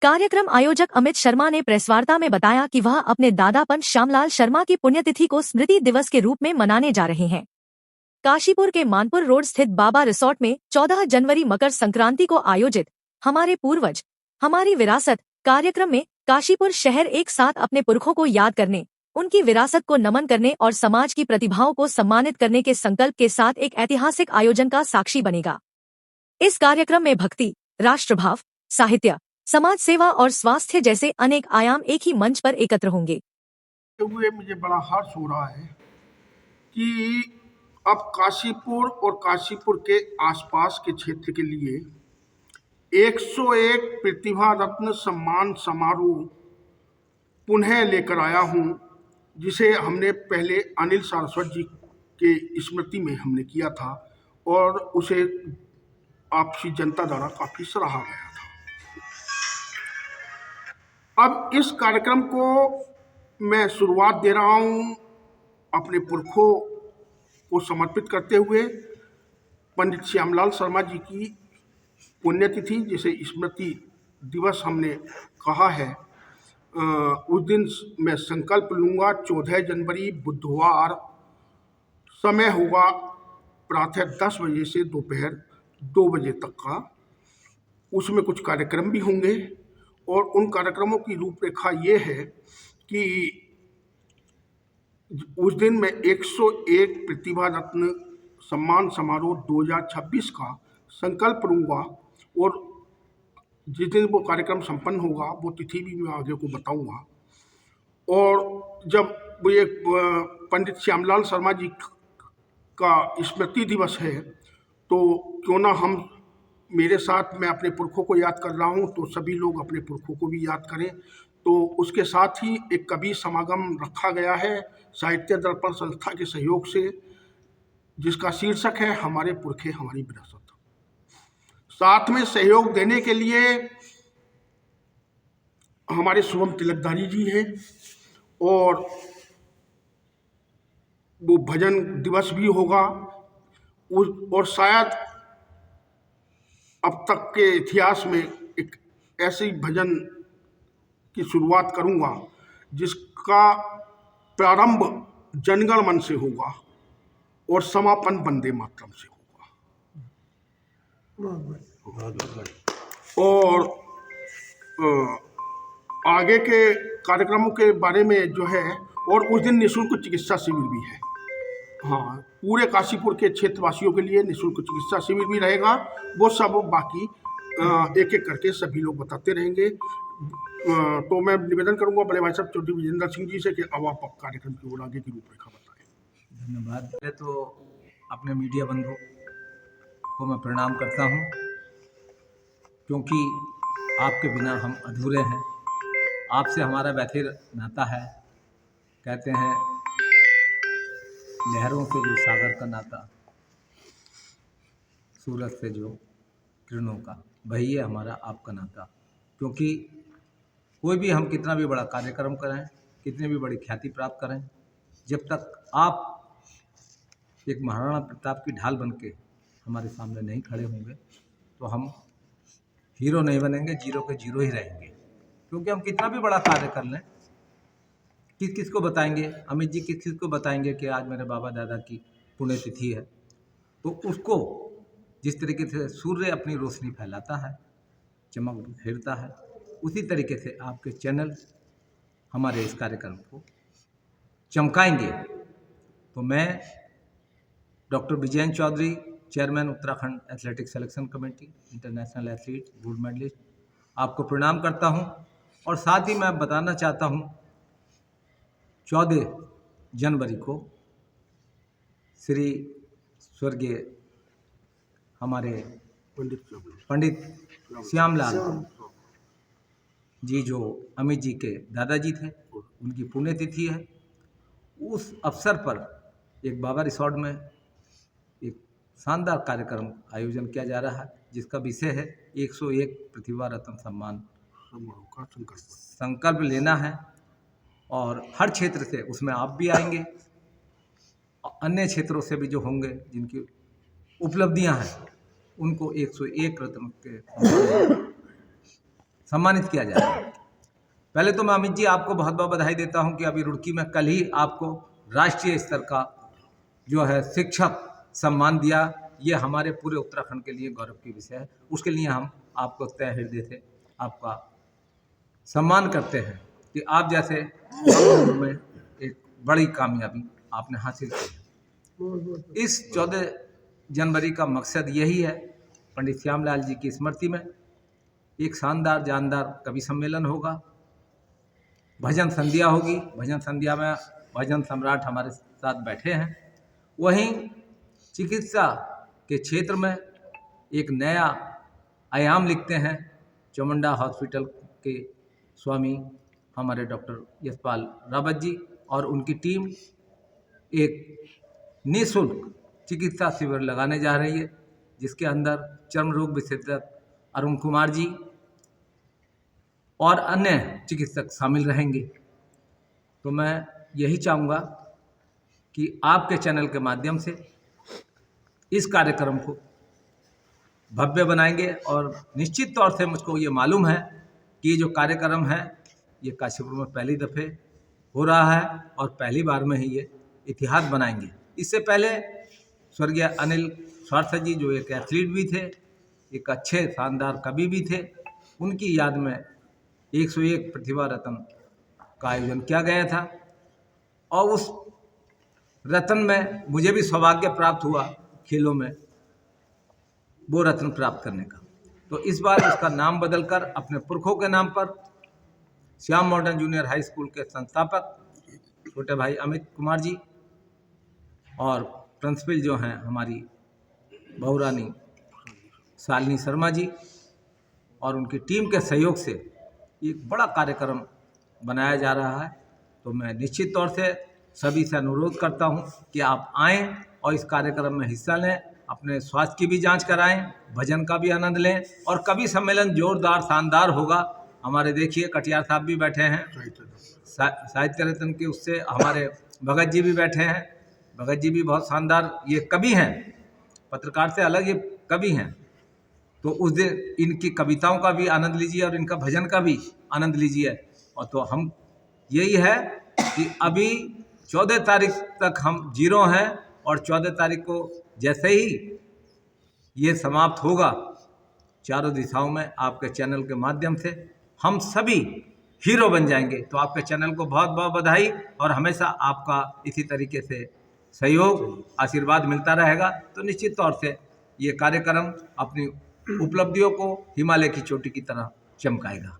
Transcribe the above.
कार्यक्रम आयोजक अमित शर्मा ने प्रेसवार्ता में बताया कि वह अपने दादा पंच श्यामलाल शर्मा की पुण्यतिथि को स्मृति दिवस के रूप में मनाने जा रहे हैं। काशीपुर के मानपुर रोड स्थित बाबा रिसोर्ट में 14 जनवरी मकर संक्रांति को आयोजित हमारे पूर्वज हमारी विरासत कार्यक्रम में काशीपुर शहर एक साथ अपने पुरखों को याद करने, उनकी विरासत को नमन करने और समाज की प्रतिभाओं को सम्मानित करने के संकल्प के साथ एक ऐतिहासिक आयोजन का साक्षी बनेगा। इस कार्यक्रम में भक्ति, राष्ट्रभाव, साहित्य, समाज सेवा और स्वास्थ्य जैसे अनेक आयाम एक ही मंच पर एकत्र होंगे। मुझे बड़ा हर्ष हो रहा है कि अब काशीपुर और काशीपुर के आसपास के क्षेत्र के लिए 101 प्रतिभा रत्न सम्मान समारोह पुनः लेकर आया हूं, जिसे हमने पहले अनिल सारस्वत जी के स्मृति में हमने किया था और उसे आपसी जनता द्वारा काफी सराहा गया था। अब इस कार्यक्रम को मैं शुरुआत दे रहा हूं अपने पुरखों को समर्पित करते हुए पंडित श्यामलाल शर्मा जी की पुण्यतिथि, जिसे स्मृति दिवस हमने कहा है। उस दिन मैं संकल्प लूँगा 14 जनवरी बुधवार, समय होगा प्रातः 10 बजे से दोपहर 2 बजे तक का। उसमें कुछ कार्यक्रम भी होंगे और उन कार्यक्रमों की रूपरेखा ये है कि उस दिन मैं 101 प्रतिभा रत्न सम्मान समारोह 2026 का संकल्प लूँगा और जिस दिन वो कार्यक्रम संपन्न होगा वो तिथि भी मैं आगे को बताऊंगा। और जब वो ये पंडित श्यामलाल शर्मा जी का स्मृति दिवस है तो क्यों ना हम मेरे साथ, मैं अपने पुरखों को याद कर रहा हूँ तो सभी लोग अपने पुरखों को भी याद करें। तो उसके साथ ही एक कवि समागम रखा गया है साहित्य दर्पण संस्था के सहयोग से, जिसका शीर्षक है हमारे पुरखे हमारी विरासत। साथ में सहयोग देने के लिए हमारे शुभम तिलकधारी जी हैं और वो भजन दिवस भी होगा और शायद अब तक के इतिहास में एक ऐसी भजन की शुरुआत करूंगा जिसका प्रारंभ जनगण मन से होगा और समापन वंदे मातरम से होगा। और आगे के कार्यक्रमों के बारे में जो है, और उस दिन निःशुल्क चिकित्सा शिविर भी है। हाँ, पूरे काशीपुर के क्षेत्रवासियों के लिए निःशुल्क चिकित्सा शिविर भी रहेगा। वो सब बाकी एक एक करके सभी लोग बताते रहेंगे। तो मैं निवेदन करूंगा बड़े भाई साहब चौधरी विजेंद्र सिंह जी से कि अब आप कार्यक्रम की ओर आगे की रूपरेखा बताएं। धन्यवाद। पहले तो अपने मीडिया बंधु को मैं प्रणाम करता हूं, क्योंकि आपके बिना हम अधूरे हैं। आपसे हमारा वैथिर नाता है। कहते हैं लहरों से जो सागर का नाता, सूरज से जो किरणों का, वही है हमारा आपका नाता। क्योंकि कोई भी हम कितना भी बड़ा कार्यक्रम करें, कितनी भी बड़ी ख्याति प्राप्त करें, जब तक आप एक महाराणा प्रताप की ढाल बन के हमारे सामने नहीं खड़े होंगे तो हम हीरो नहीं बनेंगे, जीरो के जीरो ही रहेंगे। क्योंकि हम कितना भी बड़ा कार्य कर लें, किस किस को बताएंगे, अमित जी किस किस को बताएंगे कि आज मेरे बाबा दादा की पुण्यतिथि है। तो उसको जिस तरीके से सूर्य अपनी रोशनी फैलाता है, चमक बिखेरता है, उसी तरीके से आपके चैनल हमारे इस कार्यक्रम को चमकाएंगे। तो मैं doctor Vijayendra Chaudhary, chairman Uttarakhand athletics selection committee, international athlete, gold medalist, आपको प्रणाम करता हूं। और साथ ही मैं बताना चाहता हूं 14 जनवरी को श्री स्वर्गीय हमारे पंडित श्यामलाल जी, जो अमित जी के दादाजी थे, उनकी पुण्यतिथि है। उस अवसर पर एक बाबा रिसोर्ट में एक शानदार कार्यक्रम आयोजन किया जा रहा है, जिसका विषय है 101 प्रतिभा रत्न सम्मान का संकल्प लेना है। और हर क्षेत्र से उसमें आप भी आएंगे, अन्य क्षेत्रों से भी जो होंगे जिनकी उपलब्धियां हैं, उनको 101 रत्न के सम्मानित किया जाएगा। पहले तो मैं अमित जी आपको बहुत बहुत बधाई देता हूं कि अभी रुड़की में कल ही आपको राष्ट्रीय स्तर का जो है शिक्षक सम्मान दिया। ये हमारे पूरे उत्तराखंड के लिए गौरव की विषय है। उसके लिए हम आपको तहे हृदय से आपका सम्मान करते हैं कि आप जैसे उम्र में एक बड़ी कामयाबी आपने हासिल की। इस 14 जनवरी का मकसद यही है, पंडित श्यामलाल जी की स्मृति में एक शानदार जानदार कवि सम्मेलन होगा, भजन संध्या होगी। भजन संध्या में भजन सम्राट हमारे साथ बैठे हैं। वहीं चिकित्सा के क्षेत्र में एक नया आयाम लिखते हैं चामुंडा हॉस्पिटल के स्वामी हमारे डॉक्टर यशपाल रावत जी और उनकी टीम एक निःशुल्क चिकित्सा शिविर लगाने जा रही है, जिसके अंदर चर्म रोग विशेषज्ञ अरुण कुमार जी और अन्य चिकित्सक शामिल रहेंगे। तो मैं यही चाहूँगा कि आपके चैनल के माध्यम से इस कार्यक्रम को भव्य बनाएंगे और निश्चित तौर से मुझको ये मालूम है कि ये जो कार्यक्रम है ये काशीपुर में पहली दफ़े हो रहा है और पहली बार में ही ये इतिहास बनाएंगे। इससे पहले स्वर्गीय अनिल स्वार्थी जी जो एक एथलीट भी थे, एक अच्छे शानदार कवि भी थे, उनकी याद में 101 प्रतिभा रत्न का आयोजन किया गया था और उस रत्न में मुझे भी सौभाग्य प्राप्त हुआ खेलों में वो रत्न प्राप्त करने का। तो इस बार उसका नाम बदलकर अपने पुरखों के नाम पर Shyam modern junior high school के संस्थापक छोटे भाई अमित कुमार जी और प्रिंसिपल जो हैं हमारी बहुरानी शालिनी शर्मा जी और उनकी टीम के सहयोग से एक बड़ा कार्यक्रम बनाया जा रहा है। तो मैं निश्चित तौर से सभी से अनुरोध करता हूं कि आप आएं और इस कार्यक्रम में हिस्सा लें, अपने स्वास्थ्य की भी जांच कराएं, भजन का भी आनंद लें और कवि सम्मेलन जोरदार शानदार होगा। हमारे देखिए कटियार साहब भी बैठे हैं, साहित्य रत्न के उससे हमारे भगत जी भी बैठे हैं। भगत जी भी बहुत शानदार ये कवि हैं, पत्रकार से अलग ये कवि हैं। तो उस दिन इनकी कविताओं का भी आनंद लीजिए और इनका भजन का भी आनंद लीजिए। और तो हम यही है कि अभी 14 तारीख तक हम जीरो हैं और 14 तारीख को जैसे ही ये समाप्त होगा चारों दिशाओं में आपके चैनल के माध्यम से हम सभी हीरो बन जाएंगे। तो आपके चैनल को बहुत बहुत बधाई और हमेशा आपका इसी तरीके से सहयोग आशीर्वाद मिलता रहेगा। तो निश्चित तौर से ये कार्यक्रम अपनी उपलब्धियों को हिमालय की चोटी की तरह चमकाएगा।